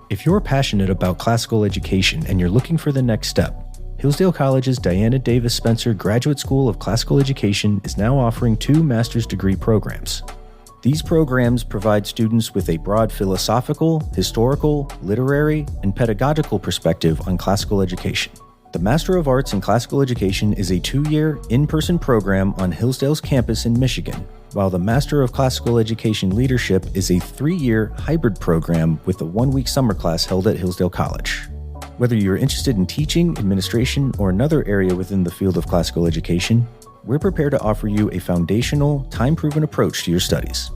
If you're passionate about classical education and you're looking for the next step, Hillsdale College's Diana Davis Spencer Graduate School of Classical Education is now offering 2 master's degree programs. These programs provide students with a broad philosophical, historical, literary, and pedagogical perspective on classical education. The Master of Arts in Classical Education is a 2-year, in-person program on Hillsdale's campus in Michigan, while the Master of Classical Education Leadership is a 3-year hybrid program with a 1-week summer class held at Hillsdale College. Whether you're interested in teaching, administration, or another area within the field of classical education, we're prepared to offer you a foundational, time-proven approach to your studies.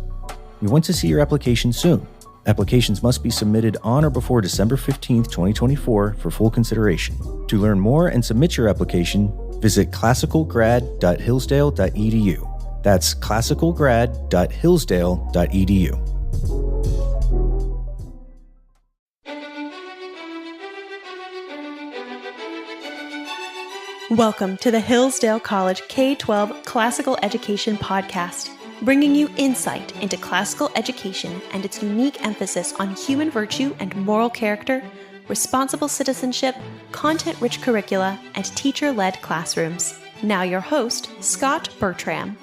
We want to see your application soon. Applications must be submitted on or before December 15th, 2024 for full consideration. To learn more and submit your application, visit classicalgrad.hillsdale.edu. That's classicalgrad.hillsdale.edu. Welcome to the Hillsdale College K-12 Classical Education Podcast, bringing you insight into classical education and its unique emphasis on human virtue and moral character, responsible citizenship, content-rich curricula, and teacher-led classrooms. Now your host, Scot Bertram.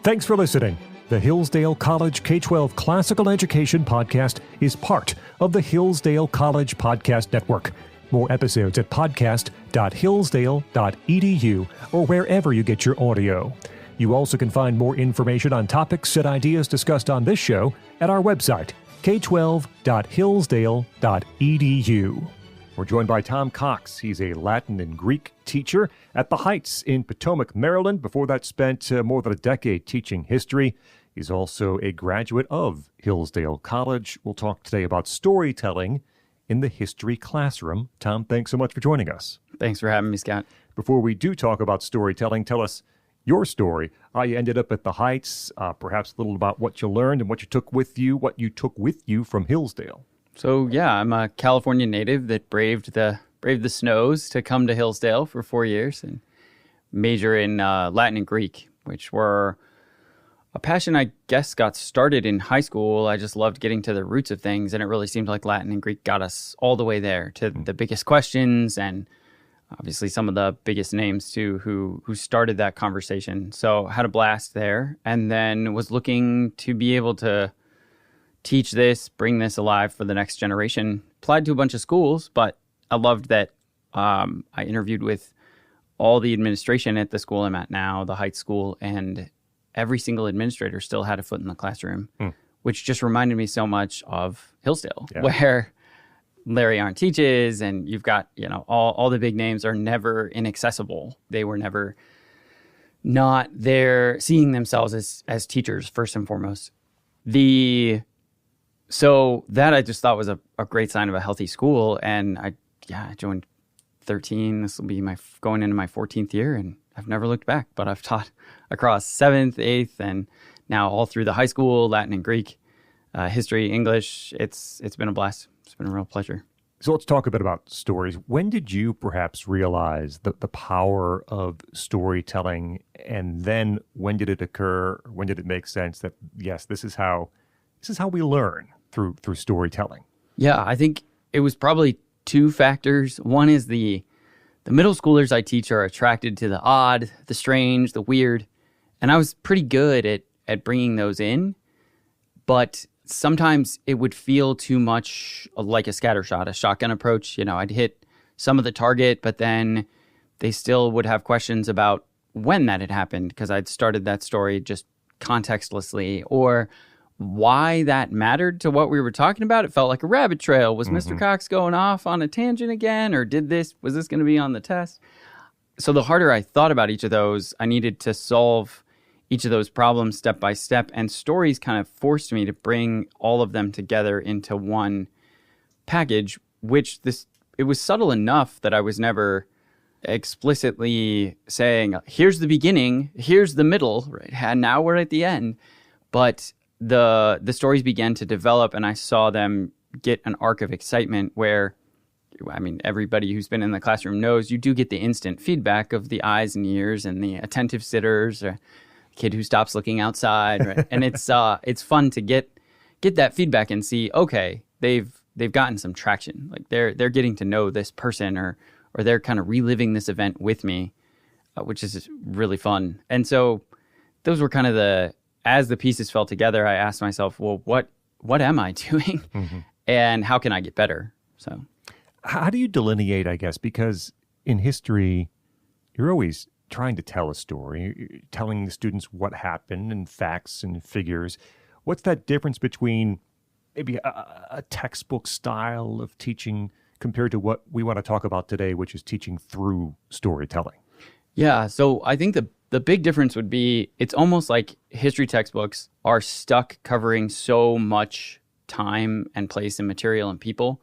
Thanks for listening. The Hillsdale College K-12 Classical Education Podcast is part of the Hillsdale College Podcast Network. More episodes at podcast.hillsdale.edu or wherever you get your audio. You also can find more information on topics and ideas discussed on this show at our website, k12.hillsdale.edu. We're joined by Tom Cox. He's a Latin and Greek teacher at the Heights in Potomac, Maryland. Before that, spent more than a decade teaching history. He's also a graduate of Hillsdale College. We'll talk today about storytelling in the history classroom. Tom, thanks so much for joining us. Thanks for having me, Scott. Before we do talk about storytelling, tell us your story, how you ended up at the Heights, perhaps a little about what you learned and what you took with you from Hillsdale. So, yeah, I'm a California native that braved the snows to come to Hillsdale for 4 years and major in Latin and Greek, which were a passion I guess got started in high school. I just loved getting to the roots of things, and it really seemed like Latin and Greek got us all the way there to the biggest questions and obviously some of the biggest names too who started that conversation. So had a blast there, and then was looking to be able to teach this, bring this alive for the next generation. Applied to a bunch of schools, but I loved that I interviewed with all the administration at the school I'm at now, the Heights School, and every single administrator still had a foot in the classroom, which just reminded me so much of Hillsdale, where Larry Arndt teaches, and you've got, all the big names are never inaccessible. They were never not there seeing themselves as teachers first and foremost. So that I just thought was a great sign of a healthy school. And I joined 13. This will be going into my 14th year, and I've never looked back, but I've taught across 7th, 8th, and now all through the high school, Latin and Greek, history, English. It's been a blast. It's been a real pleasure. So let's talk a bit about stories. When did you perhaps realize the power of storytelling? And then when did it occur? When did it make sense that, yes, this is how we learn through storytelling? Yeah, I think it was probably 2 factors. One is the middle schoolers I teach are attracted to the odd, the strange, the weird. And I was pretty good at bringing those in. But sometimes it would feel too much like a scattershot, a shotgun approach. I'd hit some of the target, but then they still would have questions about when that had happened because I'd started that story just contextlessly, or why that mattered to what we were talking about. It felt like a rabbit trail. Was Mr. Cox going off on a tangent again, or was this going to be on the test? So the harder I thought about each of those, I needed to solve each of those problems step by step, and stories kind of forced me to bring all of them together into one package, it was subtle enough that I was never explicitly saying, here's the beginning, here's the middle, right? And now we're at the end. But the stories began to develop, and I saw them get an arc of excitement where, everybody who's been in the classroom knows you do get the instant feedback of the eyes and ears and the attentive sitters, or kid who stops looking outside, right? And it's fun to get that feedback and see, okay, they've they've gotten some traction. Like they're getting to know this person, or they're kind of reliving this event with me, which is really fun. And so those were kind of as the pieces fell together, I asked myself, well, what am I doing? Mm-hmm. And how can I get better? So how do you delineate, I guess, because in history, you're always trying to tell a story, telling the students what happened and facts and figures. What's that difference between maybe a textbook style of teaching compared to what we want to talk about today, which is teaching through storytelling? Yeah, so I think the big difference would be it's almost like history textbooks are stuck covering so much time and place and material and people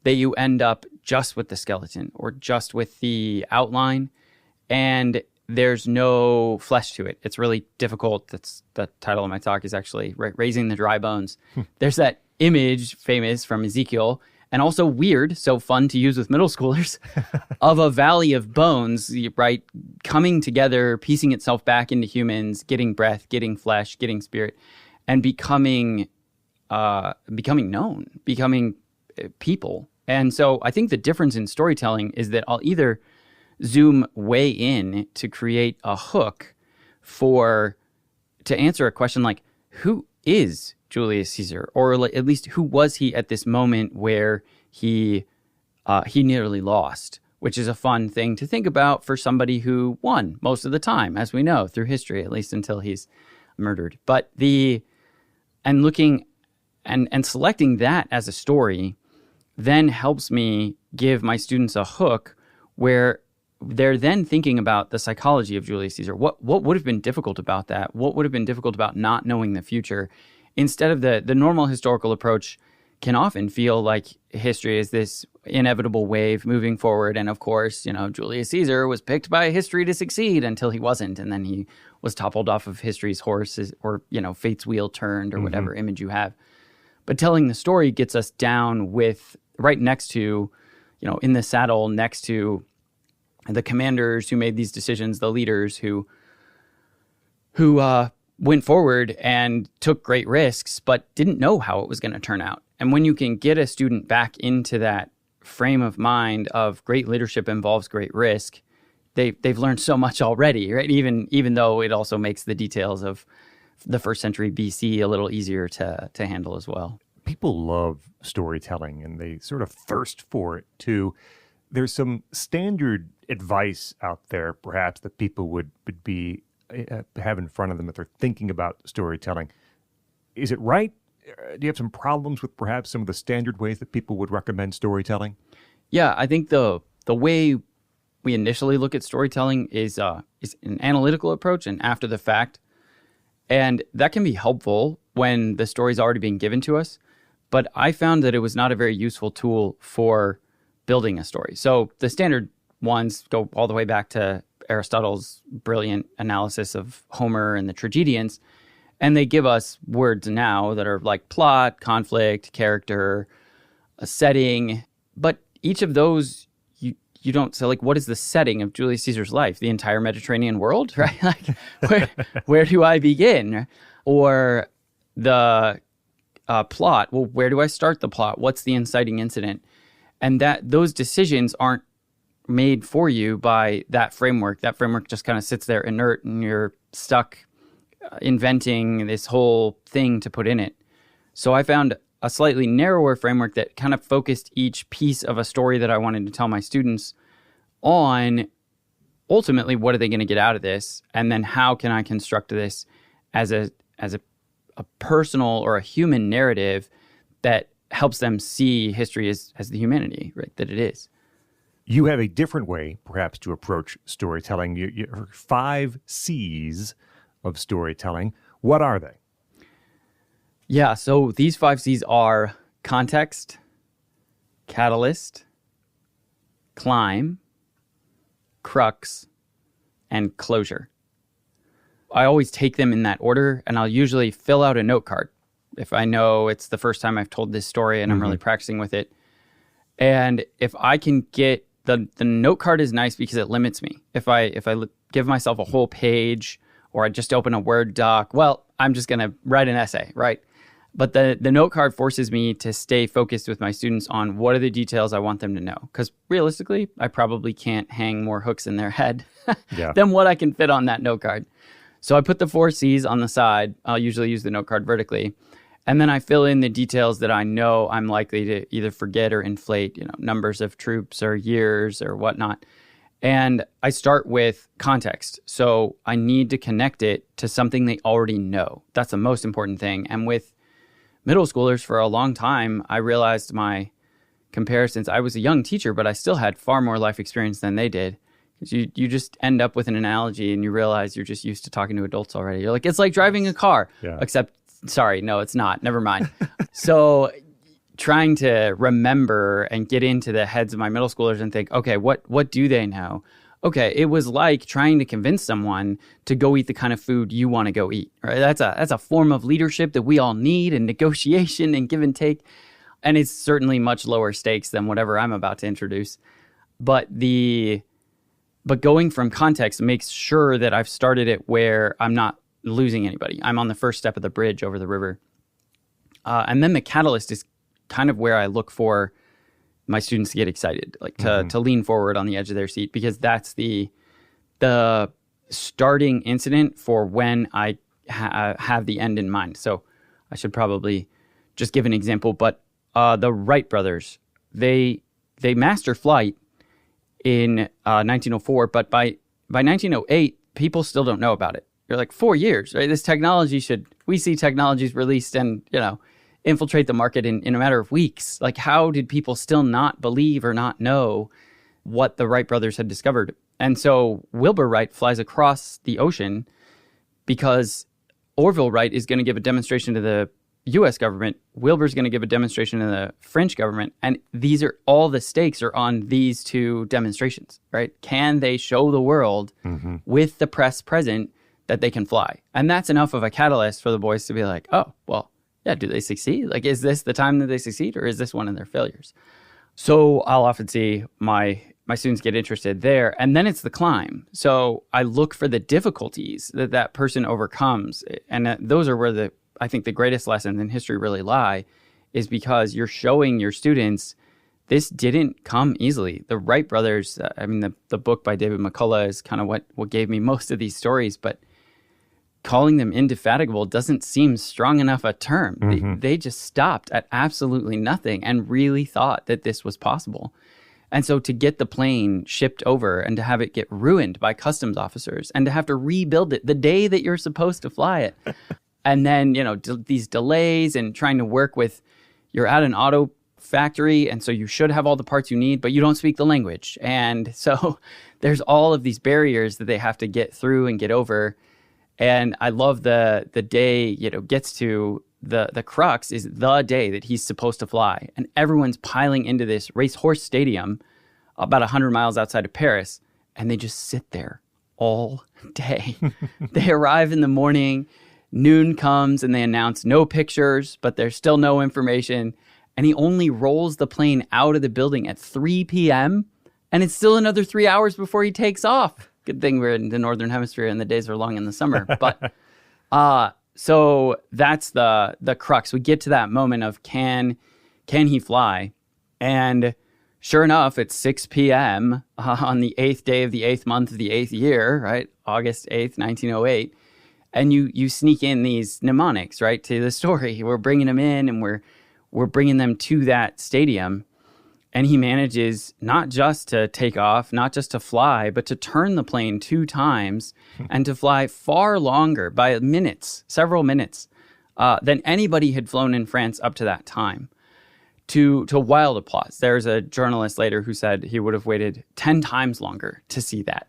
that you end up just with the skeleton or just with the outline, and there's no flesh to it. It's really difficult. That's the title of my talk is actually Raising the Dry Bones. There's that image famous from Ezekiel, and also weird, so fun to use with middle schoolers, of a valley of bones, right, coming together, piecing itself back into humans, getting breath, getting flesh, getting spirit, and becoming known, becoming people. And so I think the difference in storytelling is that I'll either zoom way in to create a hook to answer a question like, who is Julius Caesar? Or at least who was he at this moment where he nearly lost, which is a fun thing to think about for somebody who won most of the time, as we know, through history, at least until he's murdered. But looking and selecting that as a story then helps me give my students a hook where they're then thinking about the psychology of Julius Caesar. What would have been difficult about that? What would have been difficult about not knowing the future? Instead of the normal historical approach can often feel like history is this inevitable wave moving forward. And of course, Julius Caesar was picked by history to succeed until he wasn't. And then he was toppled off of history's horse or, fate's wheel turned or whatever image you have. But telling the story gets us down with right next to, in the saddle next to the commanders who made these decisions, the leaders who went forward and took great risks, but didn't know how it was going to turn out. And when you can get a student back into that frame of mind of great leadership involves great risk, they've learned so much already, right? Even though it also makes the details of the first century BC a little easier to handle as well. People love storytelling and they sort of thirst for it too. There's some standard advice out there, perhaps, that people would have in front of them if they're thinking about storytelling. Is it right? Do you have some problems with perhaps some of the standard ways that people would recommend storytelling? Yeah, I think the way we initially look at storytelling is an analytical approach and after the fact. And that can be helpful when the story's already being given to us. But I found that it was not a very useful tool for building a story. So the standard ones go all the way back to Aristotle's brilliant analysis of Homer and the tragedians. And they give us words now that are like plot, conflict, character, a setting. But each of those, you don't say, like, what is the setting of Julius Caesar's life? The entire Mediterranean world, right? Like, where do I begin? Or the plot, well, where do I start the plot? What's the inciting incident? And those decisions aren't made for you by that framework. That framework just kind of sits there inert and you're stuck inventing this whole thing to put in it. So I found a slightly narrower framework that kind of focused each piece of a story that I wanted to tell my students on ultimately what are they going to get out of this, and then how can I construct this as a personal or a human narrative that helps them see history as the humanity, right, that it is. You have a different way, perhaps, to approach storytelling. Your 5 C's of storytelling. What are they? Yeah, so these 5 C's are context, catalyst, climb, crux, and closure. I always take them in that order, and I'll usually fill out a note card if I know it's the first time I've told this story and I'm really practicing with it. And if I can get the note card is nice because it limits me. If I give myself a whole page or I just open a Word doc, well, I'm just going to write an essay, right? But the note card forces me to stay focused with my students on what are the details I want them to know. Because realistically, I probably can't hang more hooks in their head than what I can fit on that note card. So I put the 4 C's on the side. I'll usually use the note card vertically. And then I fill in the details that I know I'm likely to either forget or inflate, numbers of troops or years or whatnot. And I start with context. So I need to connect it to something they already know. That's the most important thing. And with middle schoolers for a long time, I realized my comparisons. I was a young teacher, but I still had far more life experience than they did. Because you just end up with an analogy and you realize you're just used to talking to adults already. You're like, it's like driving a car, except, sorry, no, it's not. Never mind. So trying to remember and get into the heads of my middle schoolers and think, okay, what do they know? Okay, it was like trying to convince someone to go eat the kind of food you want to go eat, right? That's a form of leadership that we all need, and negotiation and give and take. And it's certainly much lower stakes than whatever I'm about to introduce. But going from context makes sure that I've started it where I'm not losing anybody. I'm on the first step of the bridge over the river. And then the catalyst is kind of where I look for my students to get excited, like to lean forward on the edge of their seat, because that's the starting incident for when I have the end in mind. So I should probably just give an example, but the Wright brothers, they master flight in 1904, but by 1908, people still don't know about it. You're like 4 years, right? This technology we see technologies released and, infiltrate the market in a matter of weeks. Like, how did people still not believe or not know what the Wright brothers had discovered? And so Wilbur Wright flies across the ocean because Orville Wright is going to give a demonstration to the U.S. government. Wilbur's going to give a demonstration to the French government. And these are all the stakes are on these 2 demonstrations, right? Can they show the world with the press present that they can fly? And that's enough of a catalyst for the boys to be like, oh, well, yeah, do they succeed? Like, is this the time that they succeed, or is this one of their failures? So I'll often see my students get interested there, and then it's the climb. So I look for the difficulties that person overcomes, and those are where I think the greatest lessons in history really lie, is because you're showing your students this didn't come easily. The Wright brothers, the book by David McCullough is kind of what gave me most of these stories, but calling them indefatigable doesn't seem strong enough a term. They just stopped at absolutely nothing and really thought that this was possible. And so to get the plane shipped over and to have it get ruined by customs officers and to have to rebuild it the day that you're supposed to fly it. And then, these delays and trying to work with, you're at an auto factory, and so you should have all the parts you need, but you don't speak the language. And so there's all of these barriers that they have to get through and get over. And I love the day, gets to the crux is the day that he's supposed to fly. And everyone's piling into this racehorse stadium about 100 miles outside of Paris. And they just sit there all day. They arrive in the morning, noon comes, and they announce no pictures, but there's still no information. And he only rolls the plane out of the building at 3 p.m. And it's still another 3 hours before he takes off. Good thing we're in the Northern Hemisphere and the days are long in the summer. But so that's the crux. We get to that moment of can he fly? And sure enough, it's 6 p.m. On the 8th day of the 8th month of the 8th year, right? August 8th, 1908. And you sneak in these mnemonics, right, to the story. We're bringing them in and we're bringing them to that stadium. And he manages not just to take off, not just to fly, but to turn the plane 2 times and to fly far longer by minutes, several minutes, than anybody had flown in France up to that time, to wild applause. There's a journalist later who said he would have waited 10 times longer to see that.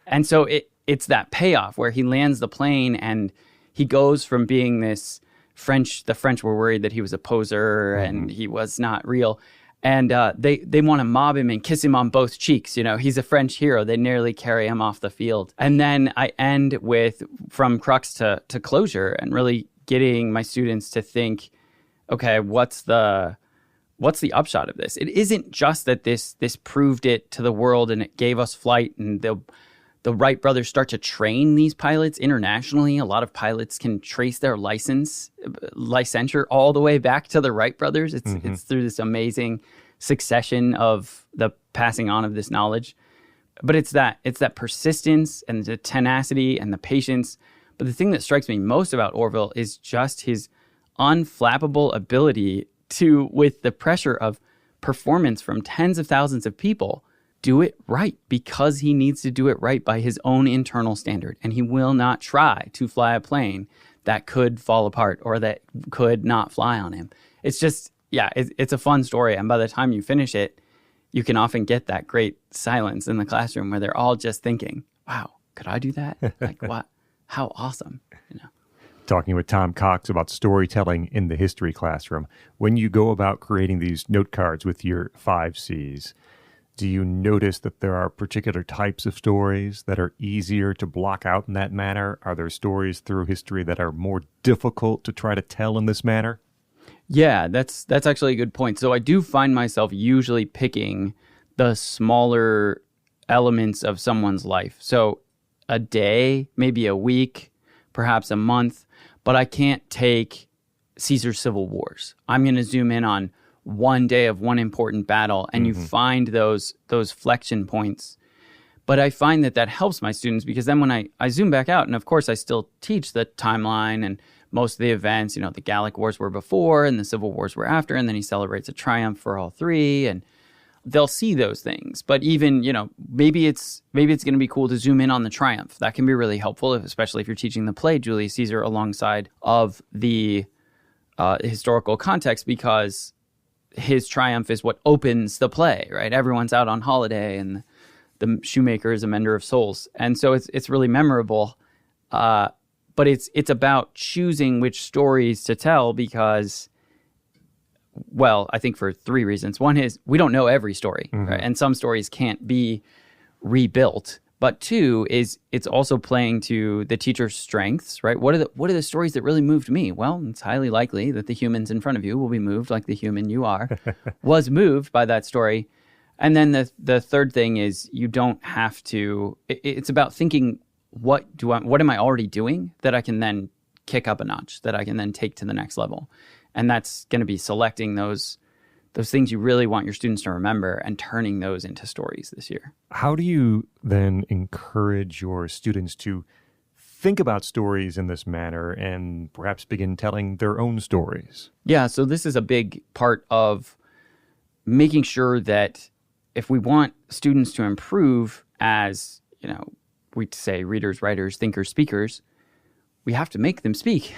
And so it's that payoff where he lands the plane and he goes from being the French were worried that he was a poser and he was not real. And they want to mob him and kiss him on both cheeks. He's a French hero. They nearly carry him off the field. And then I end with from crux to closure and really getting my students to think, okay, what's the upshot of this? It isn't just that this proved it to the world and it gave us flight and the Wright brothers start to train these pilots internationally. A lot of pilots can trace their licensure all the way back to the Wright brothers. It's through this amazing succession of the passing on of this knowledge. But it's that persistence and the tenacity and the patience. But the thing that strikes me most about Orville is just his unflappable ability to, with the pressure of performance from tens of thousands of people, do it right, because he needs to do it right by his own internal standard. And he will not try to fly a plane that could fall apart or that could not fly on him. It's just, it's a fun story. And by the time you finish it, you can often get that great silence in the classroom where they're all just thinking, wow, could I do that? Like, what? How awesome, Talking with Tom Cox about storytelling in the history classroom. When you go about creating these note cards with your 5 C's, do you notice that there are particular types of stories that are easier to block out in that manner? Are there stories through history that are more difficult to try to tell in this manner? Yeah, that's actually a good point. So I do find myself usually picking the smaller elements of someone's life. So a day, maybe a week, perhaps a month, but I can't take Caesar's civil wars. I'm going to zoom in on one day of one important battle, and you find those flexion points. But I find that helps my students, because then when I zoom back out, and of course I still teach the timeline and most of the events, the Gallic Wars were before and the Civil Wars were after, and then he celebrates a triumph for all 3, and they'll see those things. But even, maybe it's going to be cool to zoom in on the triumph. That can be really helpful, especially if you're teaching the play Julius Caesar alongside of the historical context, because his triumph is what opens the play, right? Everyone's out on holiday, and the shoemaker is a mender of souls. And so it's really memorable. But it's about choosing which stories to tell, because, well, I think for 3 reasons. One is we don't know every story, right? And some stories can't be rebuilt. But 2 is it's also playing to the teacher's strengths, right? What are the stories that really moved me? Well, it's highly likely that the humans in front of you will be moved like the human you are was moved by that story. And then the third thing is you don't have to. It's about thinking, what am I already doing that I can then kick up a notch, that I can then take to the next level, and that's going to be selecting those things you really want your students to remember and turning those into stories this year. How do you then encourage your students to think about stories in this manner and perhaps begin telling their own stories? Yeah, so this is a big part of making sure that if we want students to improve as, we say readers, writers, thinkers, speakers, we have to make them speak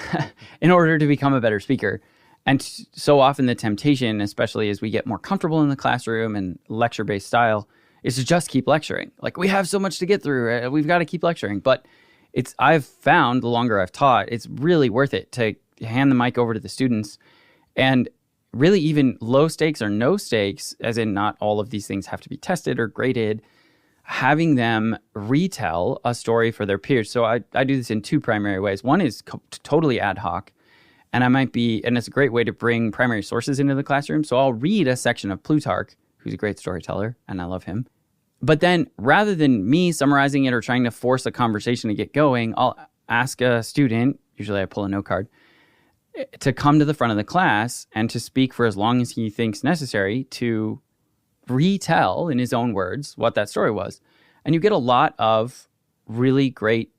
in order to become a better speaker. And so often the temptation, especially as we get more comfortable in the classroom and lecture-based style, is to just keep lecturing. Like, we have so much to get through. We've got to keep lecturing. But I've found the longer I've taught, it's really worth it to hand the mic over to the students. And really even low stakes or no stakes, as in not all of these things have to be tested or graded, having them retell a story for their peers. So I do this in 2 primary ways. One is totally ad hoc. And it's a great way to bring primary sources into the classroom. So I'll read a section of Plutarch, who's a great storyteller, and I love him. But then rather than me summarizing it or trying to force a conversation to get going, I'll ask a student, usually I pull a note card, to come to the front of the class and to speak for as long as he thinks necessary to retell in his own words what that story was. And you get a lot of really great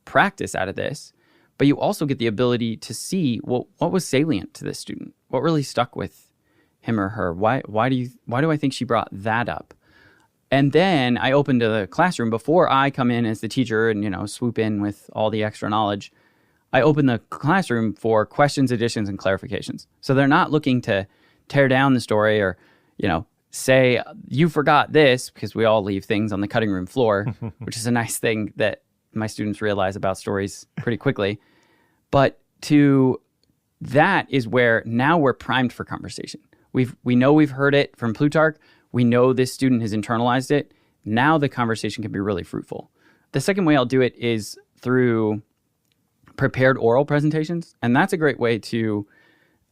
practice out of this. But you also get the ability to see what was salient to this student, what really stuck with him or her. Why do I think she brought that up? And then I open to the classroom before I come in as the teacher and swoop in with all the extra knowledge. I open the classroom for questions, additions, and clarifications. So they're not looking to tear down the story or say you forgot this, because we all leave things on the cutting room floor, which is a nice thing that my students realize about stories pretty quickly. But that is where now we're primed for conversation. We know we've heard it from Plutarch. We know this student has internalized it. Now the conversation can be really fruitful. The second way I'll do it is through prepared oral presentations. And that's a great way to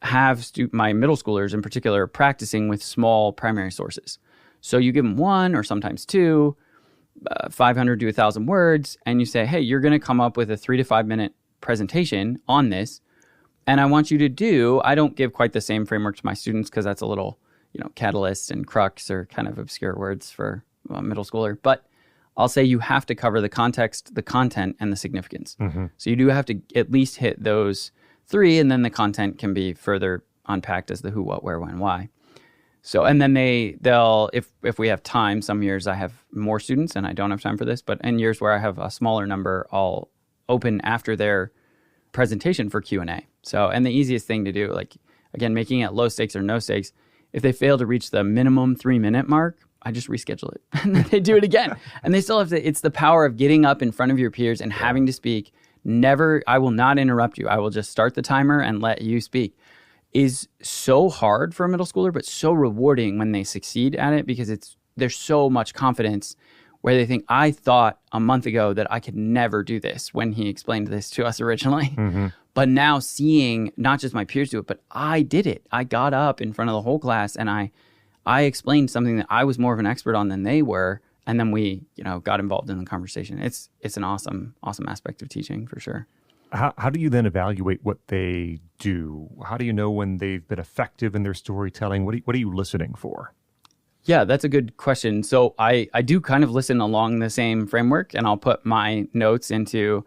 have my middle schoolers in particular practicing with small primary sources. So you give them 1 or sometimes 2, 500 to 1,000 words, and you say, hey, you're going to come up with a 3 to 5 minute presentation on this. And I want you to do, I don't give quite the same framework to my students because that's a little, catalyst and crux are kind of obscure words for a middle schooler. But I'll say you have to cover the context, the content, and the significance. So you do have to at least hit those 3, and then the content can be further unpacked as the who, what, where, when, why. So, and then they'll, if we have time, some years I have more students and I don't have time for this, but in years where I have a smaller number, I'll open after their presentation for Q&A. So, and the easiest thing to do, like, again, making it low stakes or no stakes, if they fail to reach the minimum 3-minute mark, I just reschedule it and then they do it again. And they still have to, it's the power of getting up in front of your peers and having to speak. I will not interrupt you. I will just start the timer and let you speak. Is so hard for a middle schooler, but so rewarding when they succeed at it because there's so much confidence where they think, I thought a month ago that I could never do this when he explained this to us originally. But now seeing not just my peers do it, but I did it. I got up in front of the whole class and I explained something that I was more of an expert on than they were. And then we, got involved in the conversation. It's an awesome aspect of teaching for sure. How do you then evaluate what they do? How do you know when they've been effective in their storytelling? What are you listening for? Yeah, that's a good question. So I do kind of listen along the same framework, and I'll put my notes into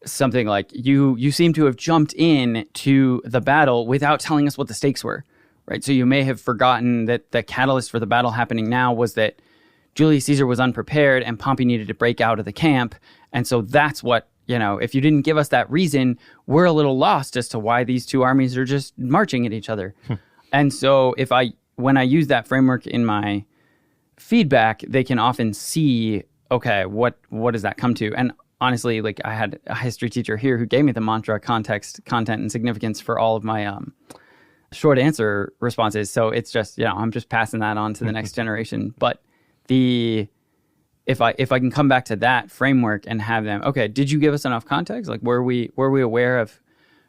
something like, you seem to have jumped in to the battle without telling us what the stakes were, right? So you may have forgotten that the catalyst for the battle happening now was that Julius Caesar was unprepared and Pompey needed to break out of the camp. And so that's what, if you didn't give us that reason, we're a little lost as to why these two armies are just marching at each other. And so when I use that framework in my feedback, they can often see, okay, what does that come to? And honestly, like I had a history teacher here who gave me the mantra, context, content, and significance for all of my short answer responses. So it's just, I'm just passing that on to the next generation. But if I can come back to that framework and have them, okay, did you give us enough context? Like, were we aware of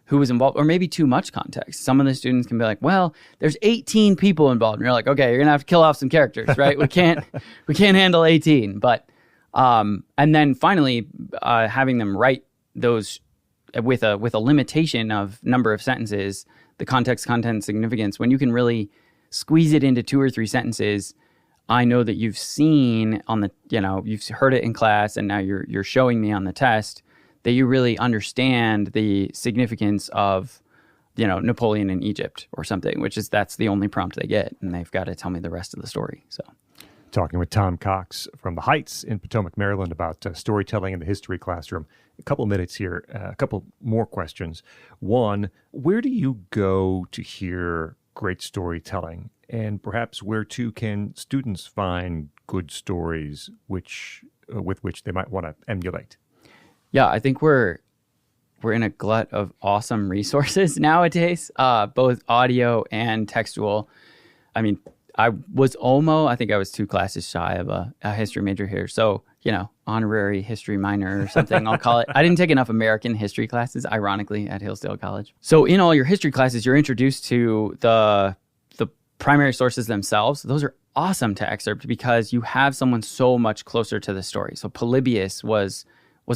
who was involved, or maybe too much context? Some of the students can be like, well, there's 18 people involved. And you're like, okay, you're going to have to kill off some characters, right? We can't handle 18. But, and then finally, having them write those with a limitation of number of sentences, the context, content, significance, when you can really squeeze it into 2 or 3 sentences, I know that you've seen on the, you've heard it in class and now you're showing me on the test that you really understand the significance of, Napoleon in Egypt or something, that's the only prompt they get, and they've got to tell me the rest of the story. So, talking with Tom Cox from the Heights in Potomac, Maryland, about storytelling in the history classroom. A couple minutes here, a couple more questions. One, where do you go to hear great storytelling? And perhaps where too can students find good stories with which they might want to emulate? Yeah, I think we're in a glut of awesome resources nowadays, both audio and textual. I mean, I think I was 2 classes shy of a history major here. So, honorary history minor or something, I'll call it. I didn't take enough American history classes, ironically, at Hillsdale College. So in all your history classes, you're introduced to the primary sources themselves. Those are awesome to excerpt because you have someone so much closer to the story. So Polybius was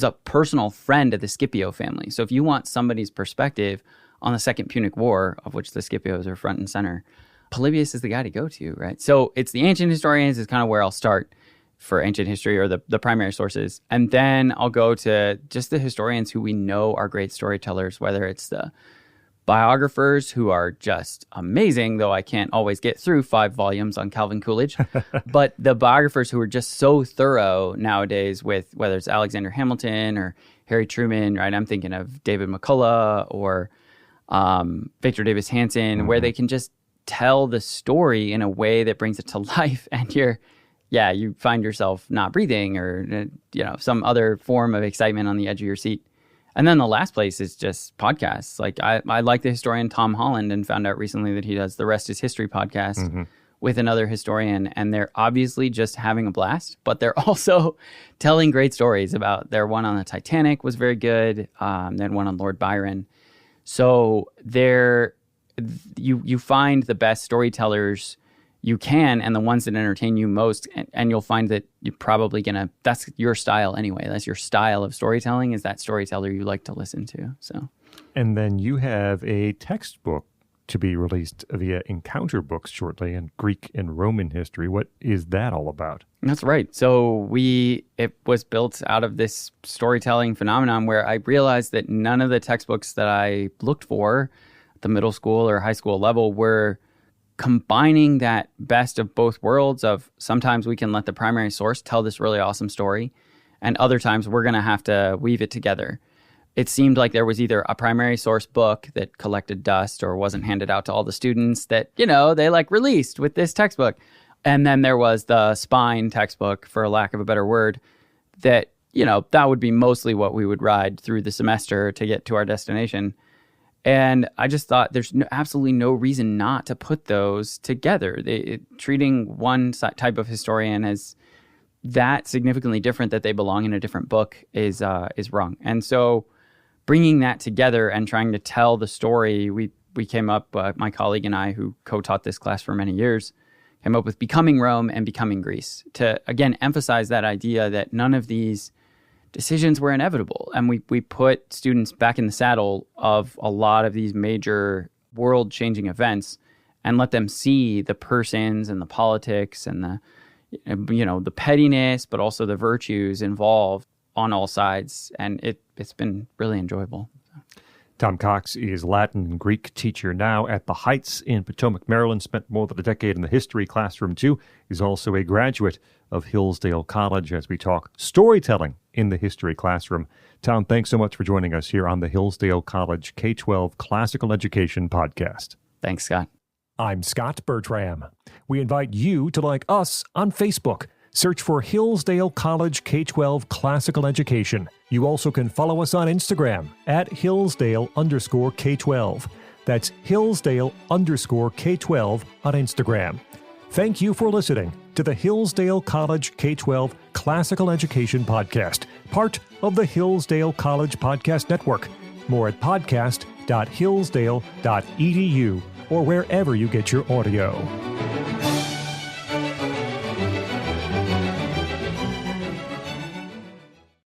a personal friend of the Scipio family. So if you want somebody's perspective on the Second Punic War, of which the Scipios are front and center, Polybius is the guy to go to, right? So it's the ancient historians is kind of where I'll start for ancient history, or the primary sources. And then I'll go to just the historians who we know are great storytellers, whether it's the biographers who are just amazing, though I can't always get through 5 volumes on Calvin Coolidge, but the biographers who are just so thorough nowadays with whether it's Alexander Hamilton or Harry Truman, right? I'm thinking of David McCullough or Victor Davis Hanson, where they can just tell the story in a way that brings it to life, and you find yourself not breathing or some other form of excitement on the edge of your seat. And then the last place is just podcasts. Like I like the historian Tom Holland, and found out recently that he does the Rest is History podcast with another historian, and they're obviously just having a blast, but they're also telling great stories about their one on the Titanic was very good. Then one on Lord Byron. So you find the best storytellers, you can, and the ones that entertain you most. And you'll find that you're probably that's your style anyway. That's your style of storytelling, is that storyteller you like to listen to. So, and then you have a textbook to be released via Encounter Books shortly in Greek and Roman history. What is that all about? That's right. So it was built out of this storytelling phenomenon where I realized that none of the textbooks that I looked for at the middle school or high school level were combining that best of both worlds of sometimes we can let the primary source tell this really awesome story, and other times we're going to have to weave it together. It seemed like there was either a primary source book that collected dust or wasn't handed out to all the students that, they released with this textbook. And then there was the spine textbook, for lack of a better word, that, that would be mostly what we would ride through the semester to get to our destination. And I just thought there's absolutely no reason not to put those together. Treating one type of historian as that significantly different that they belong in a different book is wrong. And so bringing that together and trying to tell the story, we came up, my colleague and I, who co-taught this class for many years, came up with Becoming Rome and Becoming Greece to, again, emphasize that idea that none of these decisions were inevitable. And we put students back in the saddle of a lot of these major world-changing events and let them see the persons and the politics and the pettiness, but also the virtues involved on all sides. And it's been really enjoyable. Tom Cox is Latin and Greek teacher now at the Heights in Potomac, Maryland. Spent more than a decade in the history classroom, too. He's also a graduate of Hillsdale College as we talk storytelling in the history classroom. Tom, thanks so much for joining us here on the Hillsdale College K-12 Classical Education Podcast. Thanks, Scott. I'm Scot Bertram. We invite you to like us on Facebook. Search for Hillsdale College K-12 Classical Education. You also can follow us on Instagram at Hillsdale_K-12. That's Hillsdale_K-12 on Instagram. Thank you for listening to the Hillsdale College K-12 Classical Education Podcast, part of the Hillsdale College Podcast Network. More at podcast.hillsdale.edu or wherever you get your audio.